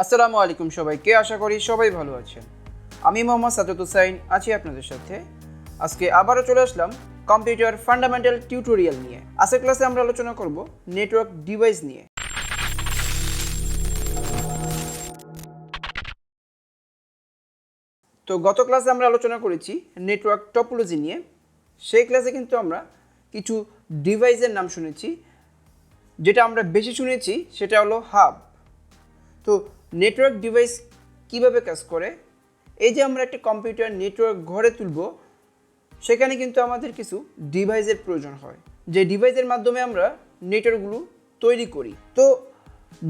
আসসালামু আলাইকুম সবাইকে, আশা করি সবাই ভালো আছেন। আমি মোহাম্মদ সাজ্জাদ আছি আপনাদের সাথে। আজকে আবারও চলে আসলাম কম্পিউটার ফান্ডামেন্টাল টিউটোরিয়াল নিয়ে। আজকের ক্লাসে আমরা আলোচনা করব নেটওয়ার্ক ডিভাইস নিয়ে। তো গত ক্লাসে আমরা আলোচনা করেছি নেটওয়ার্ক টপোলজি নিয়ে। সেই ক্লাসে কিন্তু আমরা কিছু ডিভাইসের নাম শুনেছি। যেটা আমরা বেশি শুনেছি সেটা হলো হাব। তো নেটওয়ার্ক ডিভাইস কিভাবে কাজ করে, এই যে আমরা একটা কম্পিউটার নেটওয়ার্ক ঘরে তুলব, সেখানে কিন্তু আমাদের কিছু ডিভাইসের প্রয়োজন হয়, যে ডিভাইসের মাধ্যমে আমরা নেটওয়ার্কগুলো তৈরি করি। তো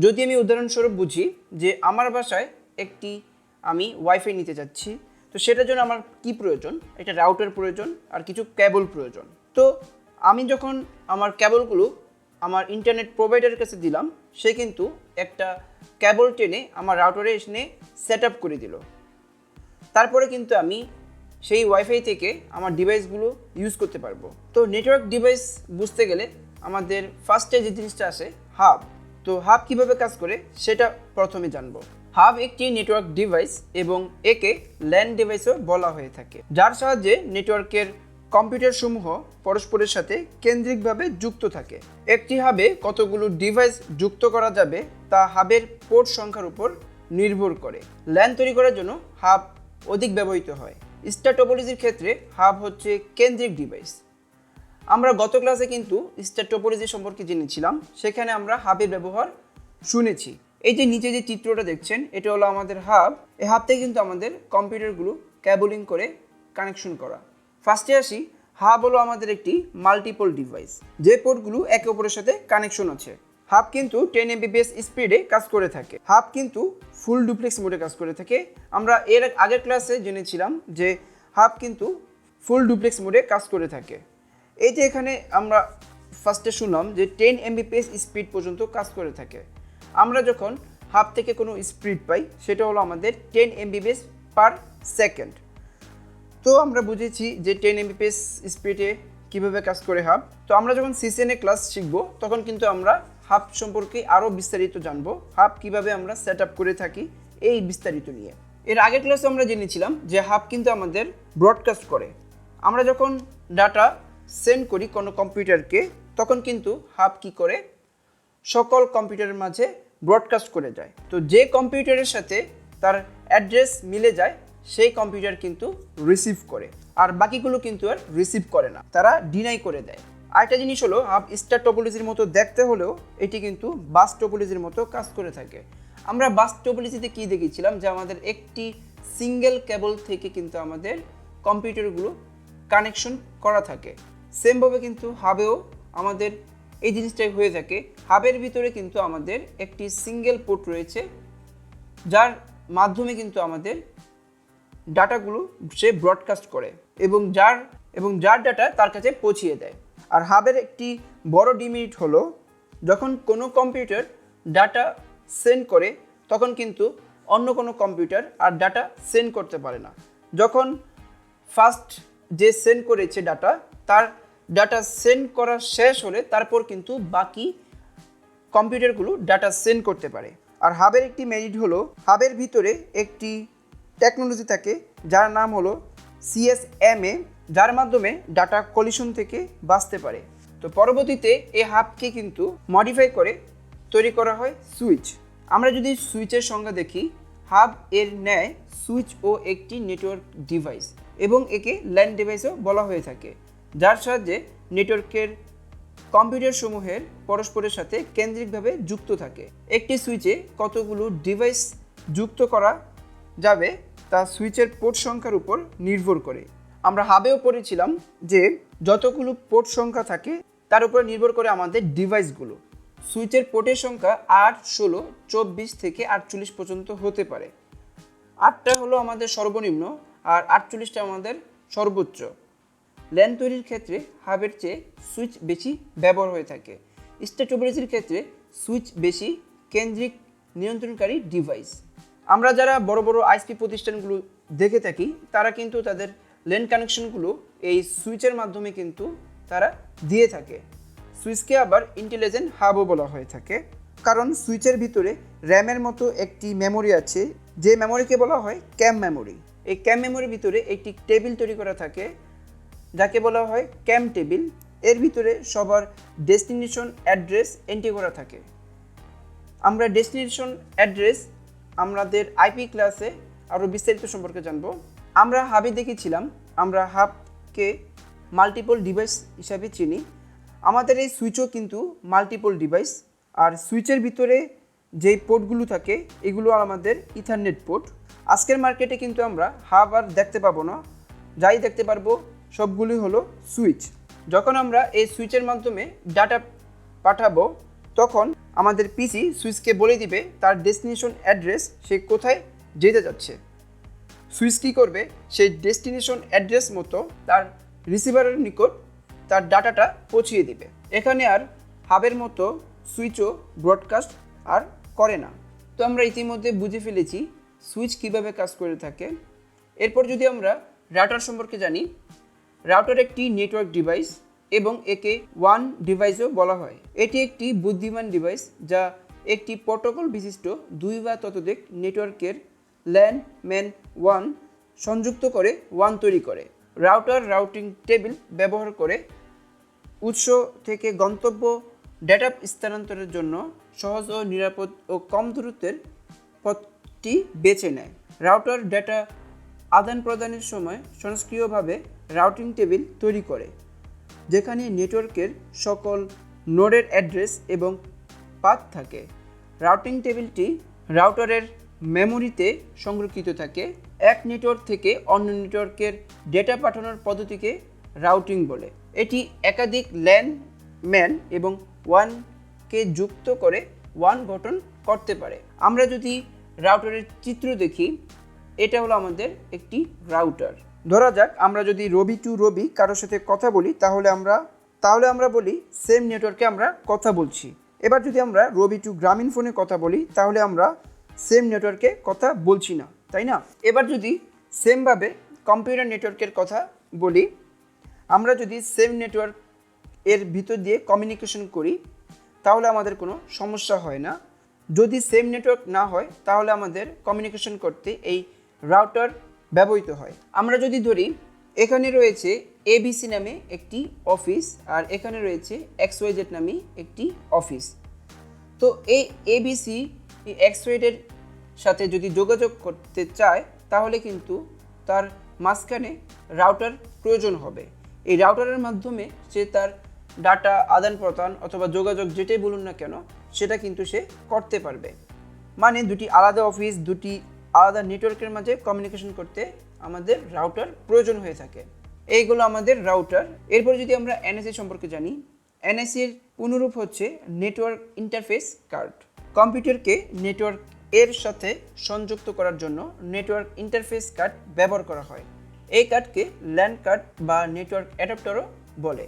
যদি আমি উদাহরণস্বরূপ বুঝি যে আমার বাসায় আমি ওয়াইফাই নিতে চাচ্ছি, তো সেটার জন্য আমার কি প্রয়োজন, একটা রাউটার প্রয়োজন আর কিছু কেবল প্রয়োজন। তো আমি যখন আমার কেবলগুলো আমার ইন্টারনেট প্রোভাইডারের কাছে দিলাম, সে কিন্তু একটা কেবল টেনে আমার রাউটারে এসে সেট আপ করে দিল। তারপরে কিন্তু আমি সেই ওয়াইফাই থেকে আমার ডিভাইসগুলো ইউজ করতে পারবো। তো নেটওয়ার্ক ডিভাইস বুঝতে গেলে আমাদের ফার্স্টে যে জিনিসটা আসে হাব। তো হাব কিভাবে কাজ করে সেটা প্রথমে জানবো। হাব একটি নেটওয়ার্ক ডিভাইস এবং একে ল্যান ডিভাইসও বলা হয়ে থাকে, যার সাহায্যে নেটওয়ার্কের কম্পিউটারসমূহ পরস্পরের সাথে কেন্দ্রিকভাবে যুক্ত থাকে। একটি হাবে কতগুলো ডিভাইস যুক্ত করা যাবে তা হাবের পোর্ট সংখ্যার উপর নির্ভর করে। ল্যান তৈরি করার জন্য হাব অধিক ব্যবহৃত হয়। স্টার টপোলজির ক্ষেত্রে হাব হচ্ছে কেন্দ্রিক ডিভাইস। আমরা গত ক্লাসে কিন্তু স্টার টপোলজি সম্পর্কে জেনেছিলাম, সেখানে আমরা হাবের ব্যবহার শুনেছি। এই যে নিচে যে চিত্রটা দেখছেন, এটা হলো আমাদের হাব। এই হাব থেকে কিন্তু আমাদের কম্পিউটারগুলো কেবলিং করে কানেকশন করা। ফার্স্টে আসি, হাব হলো আমাদের একটি মাল্টিপল ডিভাইস, যে পোর্টগুলো একে অপরের সাথে কানেকশন আছে। হাব কিন্তু 10 Mbps স্পিডে কাজ করে থাকে। হাব কিন্তু ফুল ডুপ্লেক্স মোডে কাজ করে থাকে। আমরা এর আগের ক্লাসে জেনেছিলাম যে হাব কিন্তু ফুল ডুপ্লেক্স মোডে কাজ করে থাকে। এই যে এখানে আমরা ফার্স্টে শুনলাম যে 10 Mbps স্পিড পর্যন্ত কাজ করে থাকে। আমরা যখন হাব থেকে কোনো স্পিড পাই, সেটা হলো আমাদের 10 Mbps পার সেকেন্ড। তো আমরা বুঝেছি যে 10 Mbps স্পিডে কীভাবে কাজ করে হাব। তো আমরা যখন সিসিএনএ ক্লাস শিখব, তখন কিন্তু আমরা হাব সম্পর্কে আরও বিস্তারিত জানবো, হাব কিভাবে আমরা সেট আপ করে থাকি এই বিস্তারিত নিয়ে। এর আগের ক্লাসে আমরা জেনেছিলাম যে হাব কিন্তু আমাদের ব্রডকাস্ট করে। আমরা যখন ডাটা সেন্ড করি কোনো কম্পিউটারকে, তখন কিন্তু হাব কি করে, সকল কম্পিউটারের মাঝে ব্রডকাস্ট করে যায়। তো যে কম্পিউটারের সাথে তার অ্যাড্রেস মিলে যায়, সেই কম্পিউটার কিন্তু রিসিভ করে, আর বাকিগুলো কিন্তু আর রিসিভ করে না, তারা ডিনাই করে দেয়। আরেকটা জিনিস হলো, হাব স্টার টপোলজির মতো দেখতে হলেও এটি কিন্তু বাস টপোলজির মতো কাজ করে থাকে। আমরা বাস টপোলজিতে কী দেখেছিলাম, যে আমাদের একটি সিঙ্গেল কেবল থেকে কিন্তু আমাদের কম্পিউটারগুলো কানেকশন করা থাকে। সেমভাবে কিন্তু হাবেও আমাদের এই জিনিসটাই হয়ে থাকে। হাবের ভিতরে কিন্তু আমাদের একটি সিঙ্গেল পোর্ট রয়েছে, যার মাধ্যমে কিন্তু আমাদের ডাটাগুলো সে ব্রডকাস্ট করে এবং যার ডাটা তার কাছে পৌঁছিয়ে দেয়। আর হাবের একটি বড় ডিমেরিট হলো, যখন কোনো কম্পিউটার ডাটা সেন্ড করে, তখন কিন্তু অন্য কোনো কম্পিউটার আর ডাটা সেন্ড করতে পারে না। যখন ফার্স্ট যে সেন্ড করেছে ডাটা, তার ডাটা সেন্ড করা শেষ হলে তারপর কিন্তু বাকি কম্পিউটারগুলো ডাটা সেন্ড করতে পারে। আর হাবের একটি মেরিট হলো, হাবের ভিতরে একটি টেকনোলজি থাকে যার নাম হলো CSMA, যার মাধ্যমে ডাটা কলিশন থেকে বাঁচতে পারে। তো পরবর্তীতে এই হাবকে কিন্তু মডিফাই করে তৈরি করা হয় সুইচ। আমরা যদি সুইচের সংজ্ঞা দেখি, হাব এর ন্যায় সুইচও একটি নেটওয়ার্ক ডিভাইস এবং একে ল্যান ডিভাইসও বলা হয়ে থাকে, যার সাহায্যে নেটওয়ার্কের কম্পিউটারসমূহের পরস্পরের সাথে কেন্দ্রিকভাবে যুক্ত থাকে। একটি সুইচে কতগুলো ডিভাইস যুক্ত করা যাবে তা সুইচের পোর্ট সংখ্যার উপর নির্ভর করে। আমরা হাবেও পড়েছিলাম যে যতগুলো পোর্ট সংখ্যা থাকে তার উপর নির্ভর করে আমাদের ডিভাইসগুলো। সুইচের পোর্টের সংখ্যা 8, 16, 24 থেকে 48 পর্যন্ত হতে পারে। 8টা হলো আমাদের সর্বনিম্ন আর 48টা আমাদের সর্বোচ্চ। ল্যান তৈরির ক্ষেত্রে হাবের চেয়ে সুইচ বেশি ব্যবহার হয়ে থাকে। স্টার টপোলজির ক্ষেত্রে সুইচ বেশি কেন্দ্রিক নিয়ন্ত্রণকারী ডিভাইস। আমরা যারা বড় বড় আইএসপি প্রতিষ্ঠানগুলো দেখে থাকি, তারা কিন্তু তাদের ল্যান কানেকশনগুলো এই সুইচের মাধ্যমে কিন্তু তারা দিয়ে থাকে। সুইচকে আবার ইন্টেলিজেন্ট হাবও বলা হয়ে থাকে, কারণ সুইচের ভিতরে র্যামের মতো একটি মেমোরি আছে, যে মেমোরিকে বলা হয় ক্যাম মেমোরি। এই ক্যাম মেমোরির ভিতরে একটি টেবিল তৈরি করা থাকে যাকে বলা হয় ক্যাম টেবিল। এর ভিতরে সবার ডেস্টিনেশন অ্যাড্রেস এন্ট্রি করা থাকে। আমরা ডেস্টিনেশন অ্যাড্রেস আমাদের আইপি ক্লাসে আরও বিস্তারিত সম্পর্কে জানব। আমরা হাবে দেখেছিলাম আমরা হাবকে মাল্টিপল ডিভাইস হিসাবে চিনি। আমাদের এই সুইচও কিন্তু মাল্টিপল ডিভাইস, আর সুইচের ভিতরে যেই পোর্টগুলো থাকে এগুলো আমাদের ইথারনেট পোর্ট। আজকের মার্কেটে কিন্তু আমরা হাব আর দেখতে পাবো না, যাই দেখতে পারবো সবগুলি হলো সুইচ। যখন আমরা এই সুইচের মাধ্যমে ডাটা পাঠাবো তখন আমাদের পিসি সুইচকে বলে দিবে তার ডেস্টিনেশন অ্যাড্রেস সে কোথায় যেতে যাচ্ছে। সুইচ কী করবে, সেই ডেস্টিনেশন অ্যাড্রেস মতো তার রিসিভারের নিকট তার ডাটাটা পৌঁছিয়ে দিবে। এখানে আর হাবের মতো সুইচও ব্রডকাস্ট আর করে না। তো আমরা ইতিমধ্যে বুঝে ফেলেছি সুইচ কিভাবে কাজ করে থাকে। এরপর যদি আমরা রাউটার সম্পর্কে জানি, রাউটার একটি নেটওয়ার্ক ডিভাইস এবং একে ওয়ান ডিভাইসও বলা হয়। এটি একটি বুদ্ধিমান ডিভাইস যা একটি প্রোটোকল বিশিষ্ট দুই বা ততোধিক নেটওয়ার্কের ল্যান ম্যান ওয়ান সংযুক্ত করে ওয়ান তৈরি করে। রাউটার রাউটিং টেবিল ব্যবহার করে উৎস থেকে গন্তব্য ডেটা স্থানান্তরের জন্য সহজ ও নিরাপদ ও কম দূরত্বের পথটি বেছে নেয়। রাউটার ডেটা আদান প্রদানের সময় স্বয়ংক্রিয়ভাবে রাউটিং টেবিল তৈরি করে, যেখানে নেটওয়ার্কের সকল নোডের অ্যাড্রেস এবং পাথ থাকে। রাউটিং টেবিলটি রাউটারের মেমোরিতে সংরক্ষিত থাকে। এক নেটওয়ার্ক থেকে অন্য নেটওয়ার্কের ডেটা পাঠানোর পদ্ধতিকে রাউটিং বলে। এটি একাধিক ল্যান ম্যান এবং ওয়ানকে যুক্ত করে ওয়ান গঠন করতে পারে। আমরা যদি রাউটারের চিত্র দেখি, এটা হলো আমাদের একটি রাউটার। ধরা যাক আমরা যদি রবি টু রবি কারোর সাথে কথা বলি তাহলে আমরা বলি সেম নেটওয়ার্কে আমরা কথা বলছি। এবার যদি আমরা রবি টু গ্রামীণ ফোনে কথা বলি তাহলে আমরা সেম নেটওয়ার্কে কথা বলছি না, তাই না? এবার যদি সেমভাবে কম্পিউটার নেটওয়ার্কের কথা বলি, আমরা যদি সেম নেটওয়ার্ক এর ভিতর দিয়ে কমিউনিকেশন করি তাহলে আমাদের কোনো সমস্যা হয় না। যদি সেম নেটওয়ার্ক না হয় তাহলে আমাদের কমিউনিকেশন করতে এই রাউটার ব্যবহৃত হয়। আমরা যদি ধরি এখানে রয়েছে এবিসি নামে একটি অফিস আর এখানে রয়েছে এক্সওয়াইজেড নামে একটি অফিস। তো এই এবিসি এক্সওয়াইজেডের সাথে যদি যোগাযোগ করতে চায় তাহলে কিন্তু তার মাঝখানে রাউটার প্রয়োজন হবে। এই রাউটারের মাধ্যমে সে তার ডাটা আদান প্রদান অথবা যোগাযোগ যেটাই বলুন না কেন সেটা কিন্তু সে করতে পারবে। মানে দুটি আলাদা অফিস, দুটি আলাদা নেটওয়ার্কের মাঝে কমিউনিকেশন করতে আমাদের রাউটার প্রয়োজন হয়ে থাকে। এইগুলো আমাদের রাউটার। এরপর যদি আমরা এনএসি সম্পর্কে জানি, এনএসির পুনরূপ হচ্ছে নেটওয়ার্ক ইন্টারফেস কার্ড। কম্পিউটারকে নেটওয়ার্ক এর সাথে সংযুক্ত করার জন্য নেটওয়ার্ক ইন্টারফেস কার্ড ব্যবহার করা হয়। এই কার্ডকে ল্যান কার্ড বা নেটওয়ার্ক অ্যাডাপ্টারও বলে।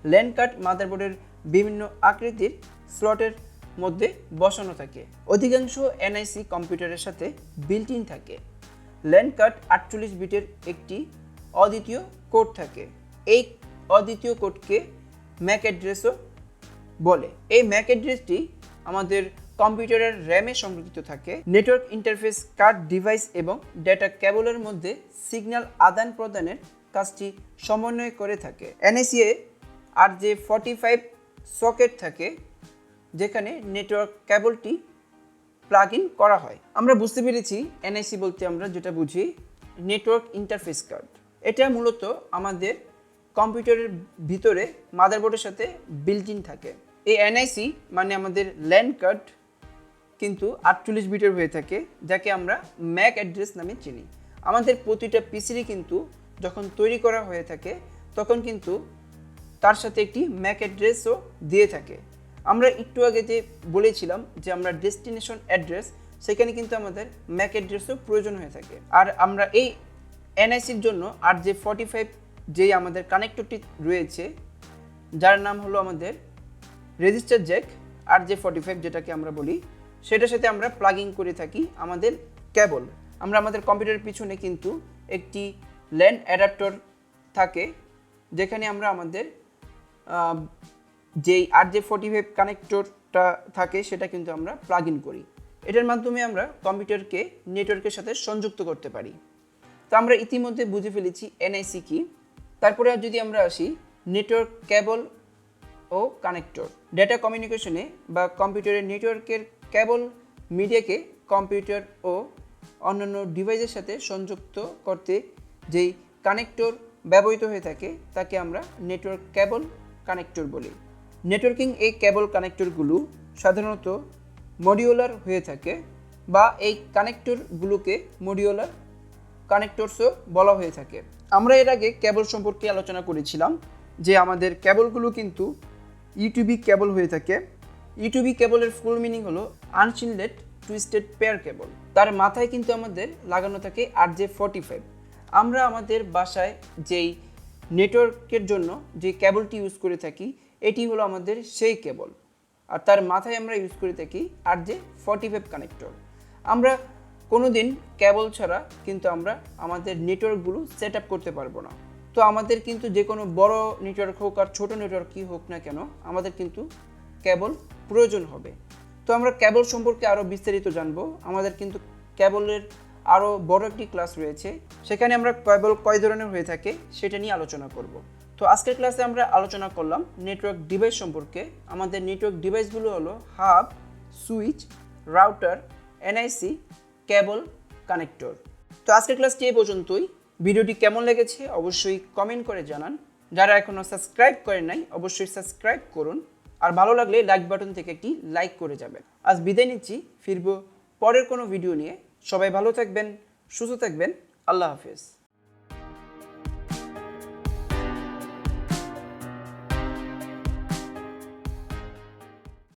ল্যান কার্ড মাদারবোর্ডের বিভিন্ন আকৃতির স্লটের মধ্যে বসানো থাকে। অধিকাংশ এনআইসি কম্পিউটারের সাথে বিল্ট ইন থাকে। ল্যান কার্ড 48 বিটের একটি অদ্বিতীয় কোড থাকে। এই অদ্বিতীয় কোডকে ম্যাক অ্যাড্রেসও বলে। এই ম্যাক অ্যাড্রেসটি আমাদের কম্পিউটারের র্যামে সংরক্ষিত থাকে। নেটওয়ার্ক ইন্টারফেস কার্ড ডিভাইস এবং ডেটা কেবলের মধ্যে সিগন্যাল আদান প্রদানের কাজটি সমন্বয় করে থাকে। এনএসিএ আর যে 45 সকেট থাকে যেখানে নেটওয়ার্ক কেবলটি প্লাগ ইন করা হয়। আমরা বুঝতে পেরেছি এনআইসি বলতে আমরা যেটা বুঝি নেটওয়ার্ক ইন্টারফেস কার্ড। এটা মূলত আমাদের কম্পিউটারের ভিতরে মাদারবোর্ডের সাথে বিল্ট ইন থাকে। এই এনআইসি মানে আমাদের ল্যান কার্ড কিন্তু 48 বিটের হয়ে থাকে, যাকে আমরা ম্যাক অ্যাড্রেস নামে চিনি। আমাদের প্রতিটা পিসিরই কিন্তু যখন তৈরি করা হয়ে থাকে তখন কিন্তু তার সাথে একটি ম্যাক অ্যাড্রেসও দিয়ে থাকে। আমরা একটু আগে যে বলেছিলাম যে আমরা ডেস্টিনেশন অ্যাড্রেস, সেখানে কিন্তু আমাদের ম্যাক অ্যাড্রেসও প্রয়োজন হয়ে থাকে। আর আমরা এই এনআইসির জন্য আর যে 45 যেই আমাদের কানেক্টরটি রয়েছে যার নাম হলো আমাদের রেজিস্টার জ্যাক আর যে 45 যেটাকে আমরা বলি, সেটার সাথে আমরা প্লাগিং করে থাকি আমাদের কেবল। আমরা আমাদের কম্পিউটারের পিছনে কিন্তু একটি ল্যান অ্যাডাপ্টার থাকে যেখানে আমরা আমাদের যেই আর যে 45 কানেক্টরটা থাকে সেটা কিন্তু আমরা প্লাগ ইন করি। এটার মাধ্যমে আমরা কম্পিউটারকে নেটওয়ার্কের সাথে সংযুক্ত করতে পারি। তো আমরা ইতিমধ্যে বুঝে ফেলেছি এনআইসি কি। তারপরে যদি আমরা আসি নেটওয়ার্ক কেবল ও কানেক্টর। ডেটা কমিউনিকেশনে বা কম্পিউটারের নেটওয়ার্কের কেবল মিডিয়াকে কম্পিউটার ও অন্যান্য ডিভাইসের সাথে সংযুক্ত করতে যেই কানেক্টর ব্যবহৃত হয়ে থাকে তাকে আমরা নেটওয়ার্ক কেবল কানেক্টর বলি। নেটওয়ার্কিং এই কেবল কানেক্টরগুলো সাধারণত মডিউলার হয়ে থাকে বা এই কানেক্টরগুলোকে মডিউলার কানেক্টরসও বলা হয়ে থাকে। আমরা এর আগে কেবল সম্পর্কে আলোচনা করেছিলাম যে আমাদের কেবলগুলো কিন্তু ইউটিউবি কেবল হয়ে থাকে। ইউটিউবি কেবলের ফুল মিনিং হলো আনশিল্ডেড টুইস্টেড পেয়ার কেবল। তার মাথায় কিন্তু আমাদের লাগানো থাকে RJ45। আমরা আমাদের বাসায় যেই নেটওয়ার্কের জন্য যে কেবলটি ইউজ করে থাকি এটি হলো আমাদের সেই কেবল, আর তার মাথায় আমরা ইউজ করে থাকি RJ45 কানেক্টর। আমরা কোনো দিন কেবল ছাড়া কিন্তু আমরা আমাদের নেটওয়ার্কগুলো সেট আপ করতে পারবো না। তো আমাদের কিন্তু যে কোনো বড় নেটওয়ার্ক হোক আর ছোটো নেটওয়ার্কই হোক না কেন আমাদের কিন্তু কেবল প্রয়োজন হবে। তো আমরা কেবল সম্পর্কে আরও বিস্তারিত জানবো। আমাদের কিন্তু কেবলের আরও বড় একটি ক্লাস রয়েছে, সেখানে আমরা কেবল কয় ধরনের হয়ে থাকে সেটা নিয়ে আলোচনা করব। তো আজকের ক্লাসে আমরা আলোচনা করলাম নেটওয়ার্ক ডিভাইস সম্পর্কে। আমাদের নেটওয়ার্ক ডিভাইসগুলো হলো হাব, সুইচ, রাউটার, এনআইসি, কেবল, কানেক্টর। তো আজকের ক্লাসটি এই পর্যন্তই। ভিডিওটি কেমন লেগেছে অবশ্যই কমেন্ট করে জানান। যারা এখনও সাবস্ক্রাইব করেন নাই অবশ্যই সাবস্ক্রাইব করুন, আর ভালো লাগলে লাইক বাটন থেকে একটি লাইক করে যাবেন। আজ বিদায় নিচ্ছি, ফিরবো পরের কোনো ভিডিও নিয়ে। সবাই ভালো থাকবেন, সুস্থ থাকবেন। আল্লাহ হাফেজ।